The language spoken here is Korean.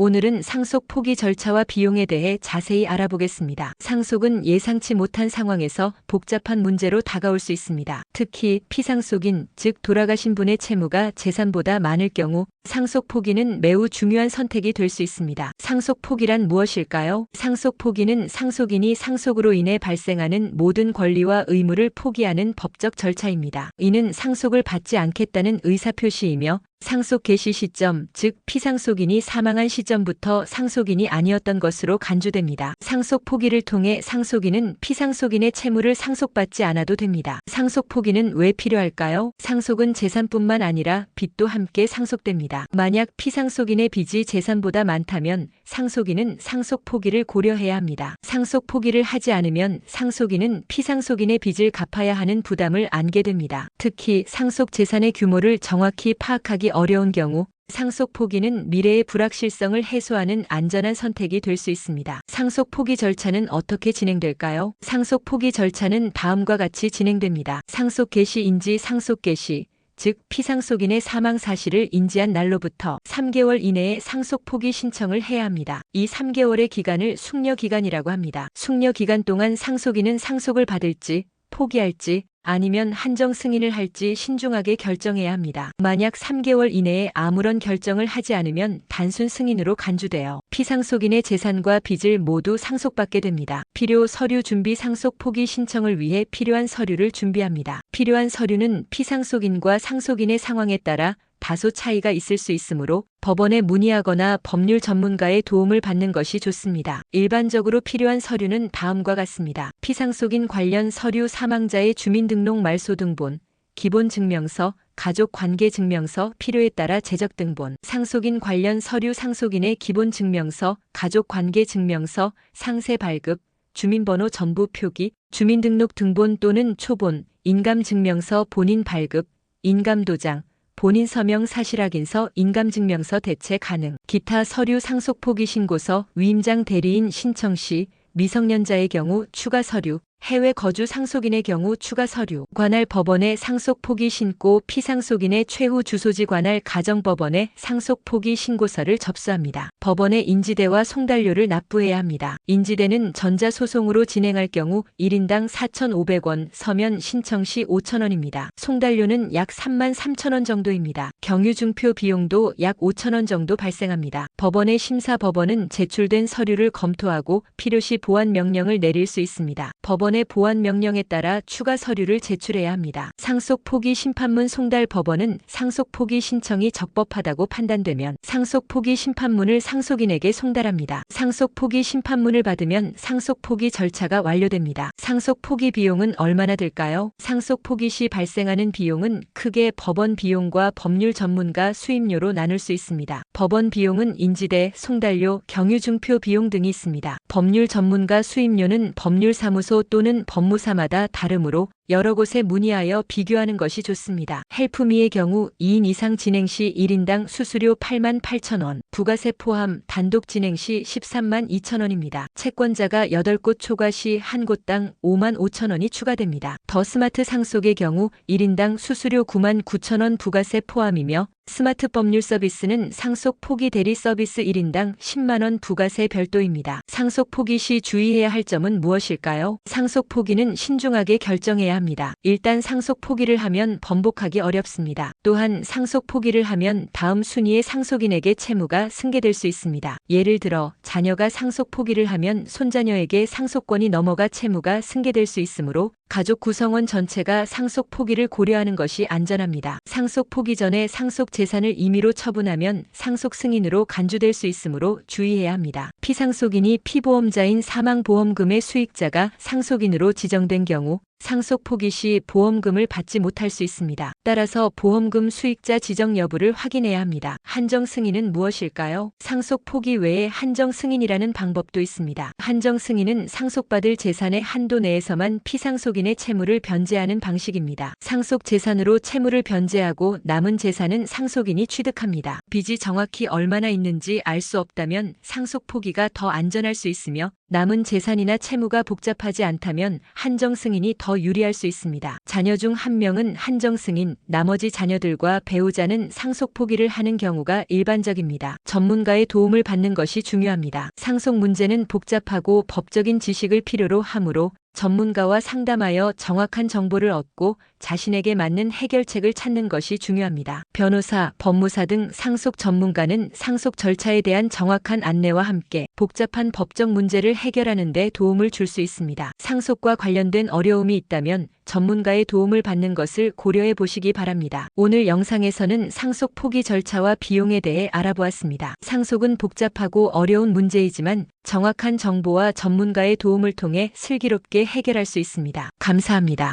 오늘은 상속 포기 절차와 비용에 대해 자세히 알아보겠습니다. 상속은 예상치 못한 상황에서 복잡한 문제로 다가올 수 있습니다. 특히 피상속인, 즉 돌아가신 분의 채무가 재산보다 많을 경우 상속 포기는 매우 중요한 선택이 될 수 있습니다. 상속 포기란 무엇일까요? 상속 포기는 상속인이 상속으로 인해 발생하는 모든 권리와 의무를 포기하는 법적 절차입니다. 이는 상속을 받지 않겠다는 의사표시이며 상속 개시 시점, 즉 피상속인이 사망한 시점부터 상속인이 아니었던 것으로 간주됩니다. 상속 포기를 통해 상속인은 피상속인의 채무를 상속받지 않아도 됩니다. 상속 포기는 왜 필요할까요? 상속은 재산뿐만 아니라 빚도 함께 상속됩니다. 만약 피상속인의 빚이 재산보다 많다면 상속인은 상속 포기를 고려해야 합니다. 상속 포기를 하지 않으면 상속인은 피상속인의 빚을 갚아야 하는 부담을 안게 됩니다. 특히 상속 재산의 규모를 정확히 파악하기 어려운 경우 상속 포기는 미래의 불확실성을 해소하는 안전한 선택이 될 수 있습니다. 상속 포기 절차는 어떻게 진행될까요? 상속 포기 절차는 다음과 같이 진행됩니다. 상속 개시 인지 상속 개시, 즉 피상속인의 사망 사실을 인지한 날로부터 3개월 이내에 상속 포기 신청을 해야 합니다. 이 3개월의 기간을 숙려 기간이라고 합니다. 숙려 기간 동안 상속인은 상속을 받을지 포기할지 아니면 한정 승인을 할지 신중하게 결정해야 합니다. 만약 3개월 이내에 아무런 결정을 하지 않으면 단순 승인으로 간주되어 피상속인의 재산과 빚을 모두 상속받게 됩니다. 필요 서류 준비 상속 포기 신청을 위해 필요한 서류를 준비합니다. 필요한 서류는 피상속인과 상속인의 상황에 따라 다소 차이가 있을 수 있으므로 법원에 문의하거나 법률 전문가의 도움을 받는 것이 좋습니다. 일반적으로 필요한 서류는 다음과 같습니다. 피상속인 관련 서류, 사망자의 주민등록 말소 등본, 기본증명서, 가족관계증명서, 필요에 따라 제적등본, 상속인 관련 서류, 상속인의 기본증명서, 가족관계증명서, 상세 발급, 주민번호 전부 표기, 주민등록 등본 또는 초본, 인감증명서, 본인 발급, 인감도장, 본인 서명 사실확인서, 인감증명서 대체 가능. 기타 서류 상속 포기 신고서, 위임장 대리인 신청 시, 미성년자의 경우 추가 서류, 해외 거주 상속인의 경우 추가 서류, 관할 법원의 상속 포기 신고, 피상속인의 최후 주소지 관할 가정법원의 상속 포기 신고서를 접수합니다. 법원에 인지대와 송달료를 납부해야 합니다. 인지대는 전자소송으로 진행할 경우 1인당 4,500원, 서면 신청 시 5,000원입니다. 송달료는 약 33,000원 정도입니다. 경유증표 비용도 약 5,000원 정도 발생합니다. 법원의 심사법원은 제출된 서류를 검토하고 필요시 보완 명령을 내릴 수 있습니다. 법원의 보완 명령에 따라 추가 서류를 제출해야 합니다. 상속 포기 심판문 송달 법원은 상속 포기 신청이 적법하다고 판단되면 상속 포기 심판문을 상속인에게 송달합니다. 상속 포기 심판문을 받으면 상속 포기 절차가 완료됩니다. 상속 포기 비용은 얼마나 들까요? 상속 포기 시 발생하는 비용은 크게 법원 비용과 법률 전문가 수임료로 나눌 수 있습니다. 법원 비용은 인지대, 송달료, 경유증표 비용 등이 있습니다. 법률 전문가 수임료는 법률사무소 또는 법무사마다 다르므로 여러 곳에 문의하여 비교하는 것이 좋습니다. 헬프미의 경우 2인 이상 진행 시 1인당 수수료 88,000원, 부가세 포함 단독 진행 시 132,000원입니다. 채권자가 8곳 초과 시 1곳당 55,000원이 추가됩니다. 더 스마트 상속의 경우 1인당 수수료 99,000원 부가세 포함이며 스마트 법률 서비스는 상속 포기 대리 서비스 1인당 10만원 부가세 별도입니다. 상속 포기 시 주의해야 할 점은 무엇일까요? 상속 포기는 신중하게 결정해야 합니다. 일단 상속 포기를 하면 번복하기 어렵습니다. 또한 상속 포기를 하면 다음 순위의 상속인에게 채무가 승계될 수 있습니다. 예를 들어 자녀가 상속 포기를 하면 손자녀에게 상속권이 넘어가 채무가 승계될 수 있으므로 가족 구성원 전체가 상속 포기를 고려하는 것이 안전합니다. 상속 포기 전에 상속 재산을 임의로 처분하면 상속 승인으로 간주될 수 있으므로 주의해야 합니다. 피상속인이 피보험자인 사망보험금의 수익자가 상속인으로 지정된 경우 상속 포기 시 보험금을 받지 못할 수 있습니다. 따라서 보험금 수익자 지정 여부를 확인해야 합니다. 한정 승인은 무엇일까요? 상속 포기 외에 한정 승인이라는 방법도 있습니다. 한정 승인은 상속받을 재산의 한도 내에서만 피상속인의 채무를 변제하는 방식입니다. 상속 재산으로 채무를 변제하고 남은 재산은 상속인이 취득합니다. 빚이 정확히 얼마나 있는지 알 수 없다면 상속 포기가 더 안전할 수 있으며 남은 재산이나 채무가 복잡하지 않다면 한정 승인이 더 유리할 수 있습니다. 자녀 중 한 명은 한정 승인, 나머지 자녀들과 배우자는 상속 포기를 하는 경우가 일반적입니다. 전문가의 도움을 받는 것이 중요합니다. 상속 문제는 복잡하고 법적인 지식을 필요로 하므로 전문가와 상담하여 정확한 정보를 얻고 자신에게 맞는 해결책을 찾는 것이 중요합니다. 변호사, 법무사 등 상속 전문가는 상속 절차에 대한 정확한 안내와 함께 복잡한 법적 문제를 해결하는 데 도움을 줄 수 있습니다. 상속과 관련된 어려움이 있다면 전문가의 도움을 받는 것을 고려해 보시기 바랍니다. 오늘 영상에서는 상속 포기 절차와 비용에 대해 알아보았습니다. 상속은 복잡하고 어려운 문제이지만 정확한 정보와 전문가의 도움을 통해 슬기롭게 해결할 수 있습니다. 감사합니다.